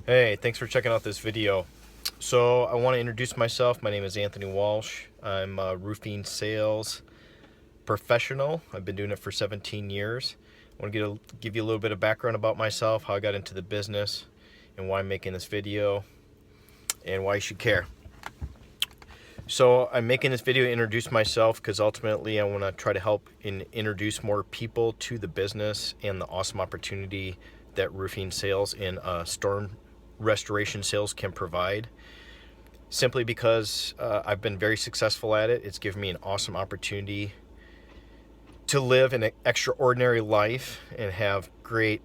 Hey, thanks for checking out this video. So I want to introduce myself. My name is Anthony Walsh. I'm a roofing sales professional. I've been doing it for 17 years. I want to give you a little bit of background about myself, how I got into the business, and why I'm making this video, and why you should care. So I'm making this video to introduce myself because ultimately I want to try to help introduce more people to the business and the awesome opportunity that roofing sales and storm restoration sales can provide. Simply because I've been very successful at it. It's given me an awesome opportunity to live an extraordinary life and have great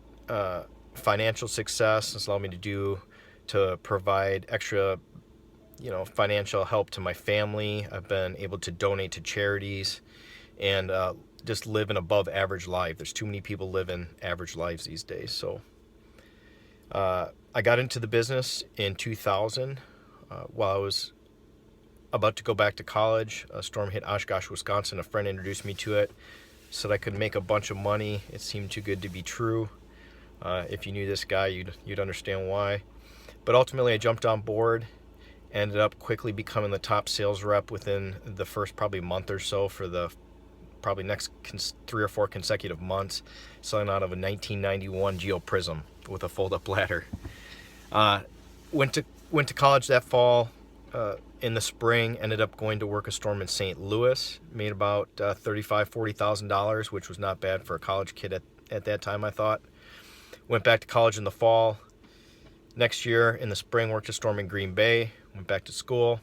financial success. It's allowed me to provide extra financial help to my family. I've been able to donate to charities and just live an above average life. There's too many people living average lives these days. So I got into the business in 2000 while I was about to go back to college. A storm hit Oshkosh, Wisconsin. A friend introduced me to it, said I could make a bunch of money. It seemed too good to be true. If you knew this guy, you'd understand why. But ultimately I jumped on board, ended up quickly becoming the top sales rep within the first probably month or so for the probably next 3 or 4 consecutive months, selling out of a 1991 Geo Prism with a fold-up ladder. Went to college that fall. In the spring, ended up going to work a storm in St. Louis. Made about $35,000-$40,000, which was not bad for a college kid at that time, I thought. Went back to college in the fall. Next year, in the spring, worked a storm in Green Bay. Went back to school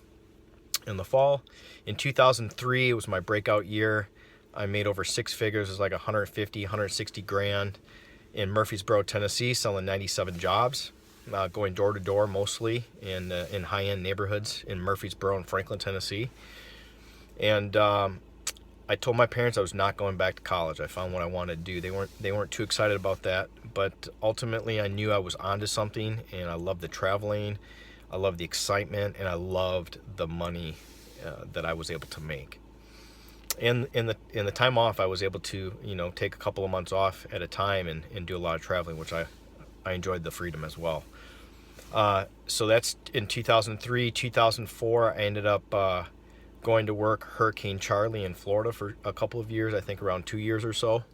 in the fall. In 2003, it was my breakout year. I made over 6 figures. It was like 150, 160 grand in Murfreesboro, Tennessee, selling 97 jobs. Going door to door mostly in high-end neighborhoods in Murfreesboro and Franklin, Tennessee. And I told my parents I was not going back to college. I found what I wanted to do. They weren't too excited about that, but ultimately I knew I was onto something, and I loved the traveling, I loved the excitement, and I loved the money that I was able to make. And in the time off, I was able to take a couple of months off at a time and do a lot of traveling, which I enjoyed the freedom as well. So that's in 2003. 2004, I ended up going to work Hurricane Charlie in Florida for a couple of years, I think around 2 years or so.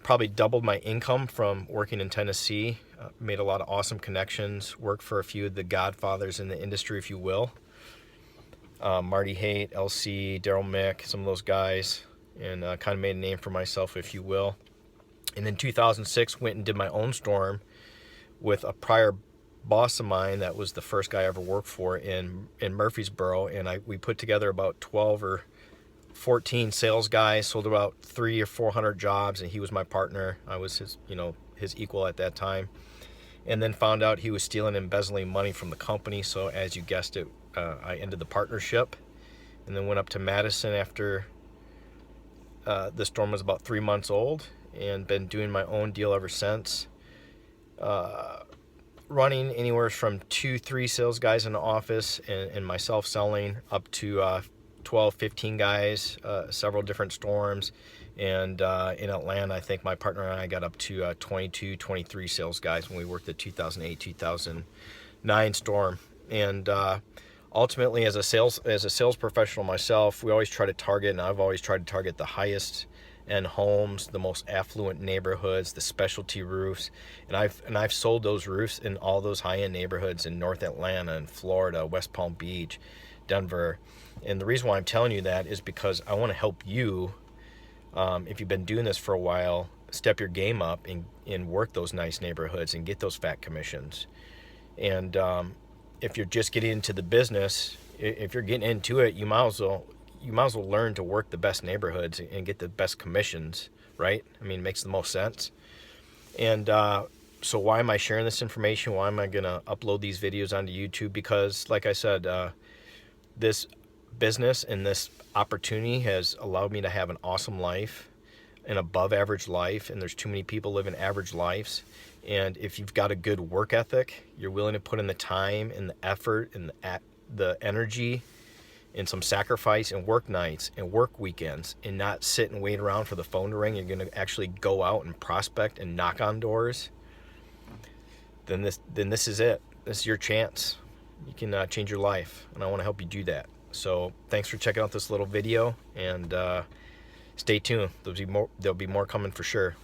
Probably doubled my income from working in Tennessee. Made a lot of awesome connections, worked for a few of the godfathers in the industry, if you will. Marty Haight, LC, Daryl Mick, some of those guys, and kind of made a name for myself, if you will. And in 2006, went and did my own storm with a prior boss of mine that was the first guy I ever worked for in Murfreesboro, and we put together about 12 or 14 sales guys, sold about 300 or 400 jobs, and he was my partner. I was his equal at that time, and then found out he was stealing and embezzling money from the company. So as you guessed it, I ended the partnership, and then went up to Madison after the storm was about 3 months old, and been doing my own deal ever since. Running anywhere from 2-3 sales guys in the office and myself selling up to 12, 15 guys, several different storms. And in Atlanta, I think my partner and I got up to 22, 23 sales guys when we worked the 2008, 2009 storm. And ultimately, as a sales professional myself, we always try to target, and I've always tried to target the highest and homes, the most affluent neighborhoods, the specialty roofs, and I've sold those roofs in all those high-end neighborhoods in North Atlanta and Florida, West Palm Beach, Denver. And the reason why I'm telling you that is because I want to help you, if you've been doing this for a while, step your game up and work those nice neighborhoods and get those fat commissions. And if you're just getting into the business, if you're getting into it, you might as well learn to work the best neighborhoods and get the best commissions, right? I mean, it makes the most sense. And so why am I sharing this information? Why am I going to upload these videos onto YouTube? Because, like I said, this business and this opportunity has allowed me to have an awesome life, an above average life, and there's too many people living average lives. And if you've got a good work ethic, you're willing to put in the time and the effort and the energy and some sacrifice and work nights and work weekends and not sit and wait around for the phone to ring. You're going to actually go out and prospect and knock on doors. then this is it. This is your chance. You can change your life, and I want to help you do that. So thanks for checking out this little video, and stay tuned. There'll be more coming for sure.